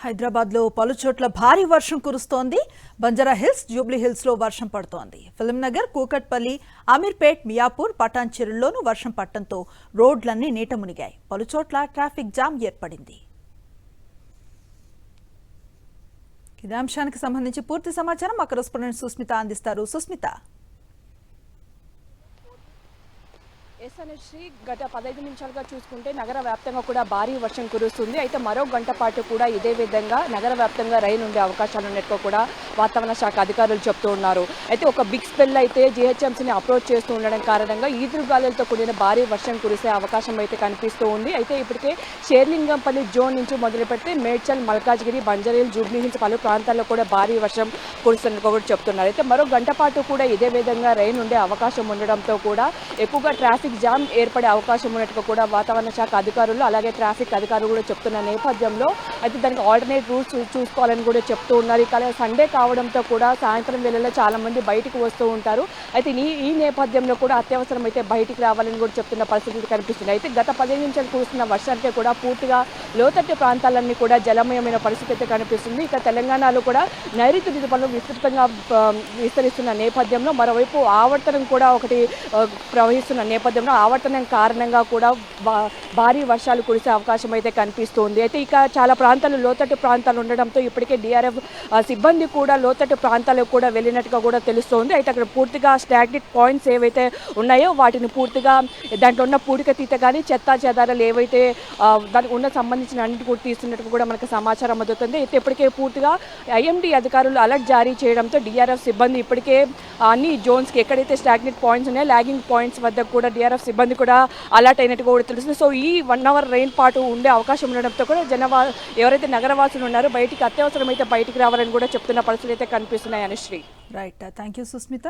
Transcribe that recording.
హైదరాబాద్లో పలుచోట్ల భారీ వర్షం కురుస్తోంది. బంజారా హిల్స్, జూబ్లీ హిల్స్లో వర్షం పడుతోంది. ఫిల్మ్నగర్, కూకట్పల్లి, అమీర్పేట్, మియాపూర్, పటాన్చెరుల్లోనూ వర్షం పడటంతో రోడ్లన్నీ నీట మునిగాయి. పలుచోట్ల ట్రాఫిక్ జామ్ ఏర్పడింది. ఇదే అంశానికి సంబంధించి పూర్తి సమాచారం మా కరెస్పాండెంట్ సుస్మిత అందిస్తారు. సుస్మిత, శ్రీ గత 15 నిమిషాలుగా చూసుకుంటే నగర వ్యాప్తంగా కూడా భారీ వర్షం కురుస్తుంది. అయితే మరో గంట పాటు కూడా ఇదే విధంగా నగర వ్యాప్తంగా రైన్ ఉండే అవకాశాలు ఉన్నట్టుగా కూడా వాతావరణ శాఖ అధికారులు చెప్తూ ఉన్నారు. అయితే ఒక బిగ్ స్పెల్ అయితే జీహెచ్ఎంసీని అప్రోచ్ చేస్తూ ఉండడం కారణంగా ఈదురుగాలులతో కూడిన భారీ వర్షం కురిసే అవకాశం అయితే కనిపిస్తూ ఉంది. అయితే ఇప్పటికే షేర్లింగంపల్లి జోన్ నుంచి మొదలు పెడితే మేడ్చల్, మల్కాజ్గిరి, బంజారాహిల్స్, జూబ్లీ హిల్స్ పలు ప్రాంతాల్లో కూడా భారీ వర్షం కురుస్తున్నట్టు కూడా చెప్తున్నారు. అయితే మరో గంట పాటు కూడా ఇదే విధంగా రైన్ ఉండే అవకాశం ఉండడంతో కూడా ఎక్కువగా ట్రాఫిక్ జామ్ ఏర్పడే అవకాశం ఉన్నట్టుగా కూడా వాతావరణ శాఖ అధికారులు అలాగే ట్రాఫిక్ అధికారులు కూడా చెప్తున్న నేపథ్యంలో అయితే దానికి ఆల్టర్నేట్ రూట్స్ చూసుకోవాలని కూడా చెప్తూ ఉన్నారు. ఇక సండే కావడంతో కూడా సాయంత్రం వేళల్లో చాలా మంది బయటికి వస్తూ ఉంటారు. అయితే ఈ నేపథ్యంలో కూడా అత్యవసరం అయితే బయటికి రావాలని కూడా చెప్తున్న పరిస్థితి కనిపిస్తుంది. అయితే గత 15 నిమిషాలు కురుస్తున్న వర్షానికి కూడా పూర్తిగా లోతట్టు ప్రాంతాలన్నీ కూడా జలమయమైన పరిస్థితి అయితే కనిపిస్తుంది. ఇక తెలంగాణలో కూడా నైరుతి దిగుబడులు విస్తృతంగా విస్తరిస్తున్న నేపథ్యంలో మరోవైపు ఆవర్తనం కూడా ఒకటి ప్రవహిస్తున్న నేపథ్యంలో ఆవర్తనం కారణంగా కూడా భారీ వర్షాలు కురిసే అవకాశం అయితే కనిపిస్తుంది. అయితే ఇక చాలా ప్రాంతాలు లోతట్టు ప్రాంతాలు ఉండడంతో ఇప్పటికే డిఆర్ఎఫ్ సిబ్బంది కూడా లోతట్టు ప్రాంతాలకు కూడా వెళ్ళినట్టుగా కూడా తెలుస్తోంది. అయితే అక్కడ పూర్తిగా స్టాగ్నెట్ పాయింట్స్ ఏవైతే ఉన్నాయో వాటిని పూర్తిగా దాంట్లో ఉన్న పూడిక తీత కానీ చెత్తా చెదారాలు ఏవైతే దానికి ఉన్న సంబంధించిన అన్నింటి కూడా తీస్తున్నట్టు కూడా మనకు సమాచారం అందుతుంది. అయితే ఇప్పటికే పూర్తిగా ఐఎండీ అధికారులు అలర్ట్ జారీ చేయడంతో డిఆర్ఎఫ్ సిబ్బంది ఇప్పటికే అన్ని జోన్స్కి ఎక్కడైతే స్టాగ్నెట్ పాయింట్స్ ఉన్నాయో లాగింగ్ పాయింట్స్ వద్ద కూడా డిఆర్ఎఫ్ సిబ్బంది కూడా అలర్ట్ అయినట్టు కూడా తెలుస్తుంది. సో ఈ 1 అవర్ రెయిన్ పాటు ఉండే అవకాశం ఉండడంతో కూడా ఎవరైతే నగరవాసులు ఉన్నారో బయటికి అత్యవసరమైతే బయటికి రావాలని కూడా చెప్తున్న పరిస్థితులు అయితే కనిపిస్తున్నాయి. Anushree, right, thank you Susmitha.